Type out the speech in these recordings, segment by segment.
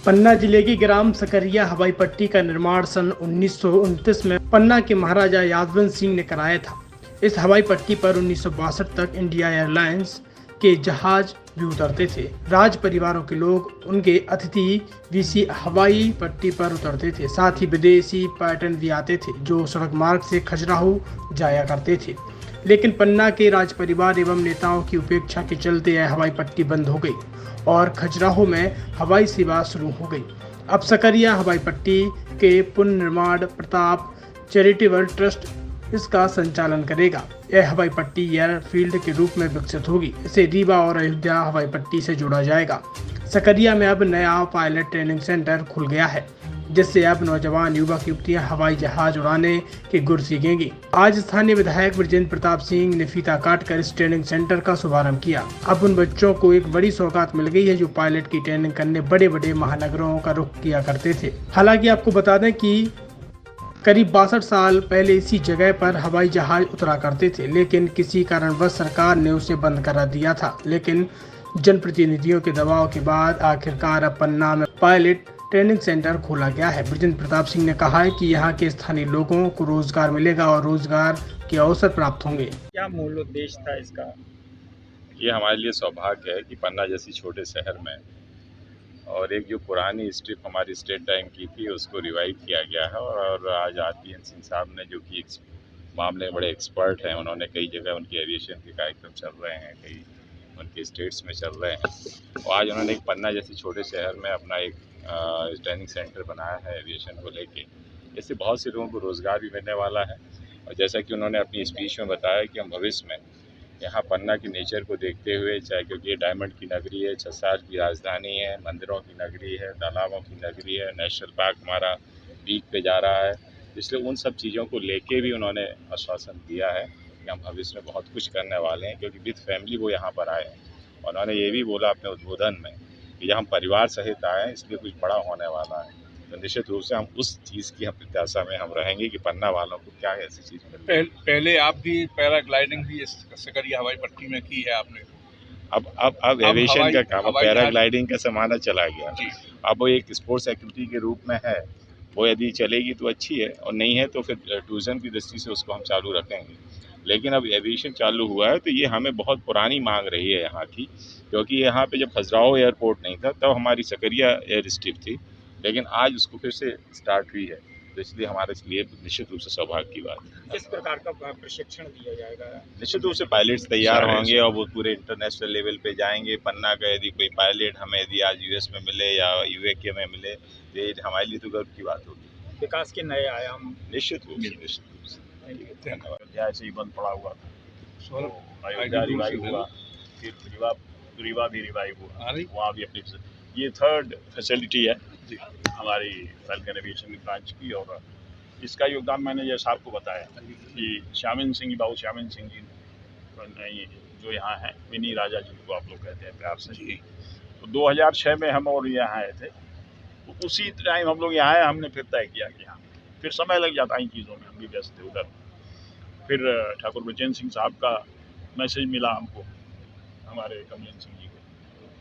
पन्ना जिले की ग्राम सकरिया हवाई पट्टी का निर्माण सन 1929 में पन्ना के महाराजा यादवंत सिंह ने कराया था। इस हवाई पट्टी पर 1962 तक इंडिया एयरलाइंस के जहाज भी उतरते थे। राज परिवारों के लोग उनके अतिथि वीसी हवाई पट्टी पर उतरते थे। साथ ही विदेशी पर्यटन भी आते थे जो सड़क मार्ग से खजुराहो जाया करते थे। लेकिन पन्ना के राज परिवार एवं नेताओं की उपेक्षा के चलते यह हवाई पट्टी बंद हो गई और खजुराहो में हवाई सेवा शुरू हो गई। अब सकरिया हवाई पट्टी के पुनर्निर्माण प्रताप चैरिटेबल ट्रस्ट इसका संचालन करेगा। यह हवाई पट्टी एयरफील्ड के रूप में विकसित होगी। इसे रीवा और अयोध्या हवाई पट्टी से जोड़ा जाएगा। सकरिया में अब नया पायलट ट्रेनिंग सेंटर खुल गया है, जिससे अब नौजवान युवक युवतियां हवाई जहाज उड़ाने के गुर सीखेंगी। आज स्थानीय विधायक ब्रजेंद्र प्रताप सिंह ने फीता काटकर इस ट्रेनिंग सेंटर का शुभारंभ किया। अब उन बच्चों को एक बड़ी सौगात मिल गई है जो पायलट की ट्रेनिंग करने बड़े बड़े महानगरों का रुख किया करते थे। हालांकि आपको बता दें कि करीब 62 साल पहले इसी जगह पर हवाई जहाज उतरा करते थे, लेकिन किसी कारणवश सरकार ने उसे बंद करा दिया था। लेकिन जनप्रतिनिधियों के दबाव के बाद आखिरकार अब पन्ना में पायलट ट्रेनिंग सेंटर खोला गया है। ब्रजेंद्र प्रताप सिंह ने कहा है कि यहाँ के स्थानीय लोगों को रोजगार मिलेगा और रोजगार के अवसर प्राप्त होंगे। क्या मूल उद्देश्य था इसका? ये हमारे लिए सौभाग्य है कि पन्ना जैसी छोटे शहर में और एक जो पुरानी स्ट्रिप हमारी स्टेट टाइम की थी उसको रिवाइव किया गया है। और आज आरपीएन सिंह साहब ने, जो कि इस मामले में बड़े एक्सपर्ट हैं, उन्होंने कई जगह उनकी एविएशन के कार्यक्रम चल रहे हैं, कई उनके स्टेट्स में चल रहे हैं। और आज उन्होंने एक पन्ना जैसे छोटे शहर में अपना एक ट्रेनिंग सेंटर बनाया है एविएशन को लेके। इससे बहुत से लोगों को रोज़गार भी मिलने वाला है। और जैसा कि उन्होंने अपनी स्पीच में बताया कि हम भविष्य में यहाँ पन्ना की नेचर को देखते हुए, चाहे क्योंकि ये डायमंड की नगरी है, छसार की राजधानी है, मंदिरों की नगरी है, तालाबों की नगरी है, नेशनल पार्क हमारा पीक पे जा रहा है, इसलिए उन सब चीज़ों को लेके भी उन्होंने आश्वासन दिया है कि हम भविष्य में बहुत कुछ करने वाले हैं। क्योंकि विद फैमिली वो यहाँ पर आए हैं। उन्होंने ये भी बोला अपने उद्बोधन में कि हम परिवार सहित आए हैं, इसलिए कुछ बड़ा होने वाला है। तो निश्चित रूप से हम उस चीज़ की हम प्रत्याशा में हम रहेंगे कि पन्ना वालों को क्या ऐसी चीज़ मिले। पहले आप भी पैराग्लाइडिंग भी सकरिया हवाई पट्टी में की है आपने? अब एविएशन का काम, पैराग्लाइडिंग का ज़माना चला गया। अब वो एक स्पोर्ट्स एक्टिविटी के रूप में है, वो यदि चलेगी तो अच्छी है और नहीं है तो फिर टूरिज्म की दृष्टि से उसको हम चालू रखेंगे। लेकिन अब एविएशन चालू हुआ है तो ये हमें बहुत पुरानी मांग रही है यहाँ की, क्योंकि यहाँ पे जब खजुराहो एयरपोर्ट नहीं था तब हमारी सकरिया एयर स्ट्रिप थी, लेकिन आज उसको फिर से स्टार्ट हुई है। तो इसलिए हमारे लिए निश्चित रूप से सौभाग्य की बात है। किस प्रकार का प्रशिक्षण दिया जाएगा? निश्चित रूप से पायलट्स तैयार होंगे और वो पूरे इंटरनेशनल लेवल पे जाएंगे। पन्ना का यदि कोई पायलट हमें यदि आज यूएस में मिले या यूके में मिले तो ये हमारे लिए तो गर्व की बात होगी। विकास के नए आयाम निश्चित रूप से। धन्यवाद। अयोध्या ऐसे ही बंद पड़ा हुआ था, अयोध्या रिवाइव हुआ, फिर रीवा भी रिवाइव हुआ, वहाँ भी अपनी ये थर्ड फैसिलिटी है हमारी फैल्कन एविएशन ब्रांच की। और इसका योगदान मैंने जैसा आपको बताया कि श्यामिन सिंह, बाबू श्यामिन सिंह जी जो यहाँ हैं, विनी राजा जी को आप लोग कहते हैं प्यार से, तो 2006 में हम और यहाँ आए थे। तो उसी टाइम हम लोग यहाँ आए, हमने फिर तय किया कि हाँ, फिर समय लग जाता है इन चीज़ों में, हम भी व्यस्त थे उधर। फिर ठाकुर ब्रजेंद्र सिंह साहब का मैसेज मिला हमको, हमारे कमलेन सिंह जी को,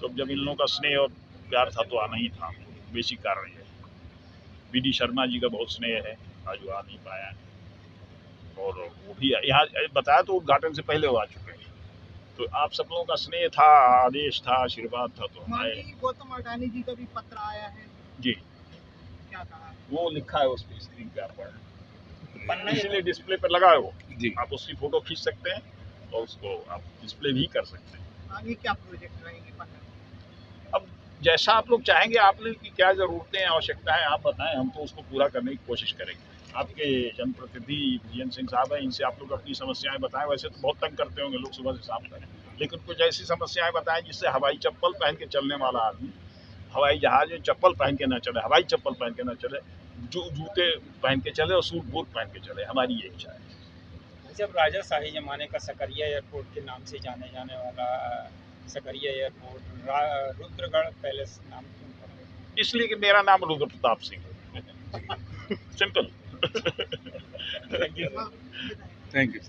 तो जब इन लोगों का स्नेह और प्यार था तो आना ही था, बेसिक कारण है। बीडी शर्मा जी का बहुत स्नेह है, आज वो आ नहीं पाया है और वो भी यहाँ बताया तो उद्घाटन से पहले वो आ चुके हैं। तो आप सब लोगों का स्नेह था, आदेश था, आशीर्वाद था, तो हमारे गौतम अडानी जी का भी पत्र आया है जी, क्या कहा? वो लिखा है उस पर, स्क्रीन पे आप पढ़ें, इसलिए डिस्प्ले पर लगा है वो, आप उसकी फोटो खींच सकते हैं और उसको आप डिस्प्ले भी कर सकते हैं। आगे क्या प्रोजेक्ट रहेंगे? अब जैसा आप लोग चाहेंगे, आप लोग की क्या ज़रूरतें हैं, आवश्यकता है, आप बताएं, हम तो उसको पूरा करने की कोशिश करेंगे। आपके जनप्रतिनिधि ब्रजेंद्र सिंह साहब हैं, इनसे आप लोग अपनी समस्याएं बताएं। वैसे तो बहुत तंग करते होंगे लोग सुबह से शाम तक, लेकिन कुछ ऐसी समस्याएं बताएं जिससे हवाई चप्पल पहन के चलने वाला आदमी हवाई जहाज में चप्पल पहन के ना चले, हवाई चप्पल पहन के ना चले, जो जूते पहन के चले और सूट बूट पहन के चले, हमारी ये इच्छा है। जब राजा शाही जमाने का सकरिया एयरपोर्ट के नाम से जाने जाने वाला सकरिया एयरपोर्ट रुद्रगढ़ पैलेस नाम क्यों पड़ा? इसलिए कि मेरा नाम रुद्र प्रताप सिंह है। सिंपल। Thank you.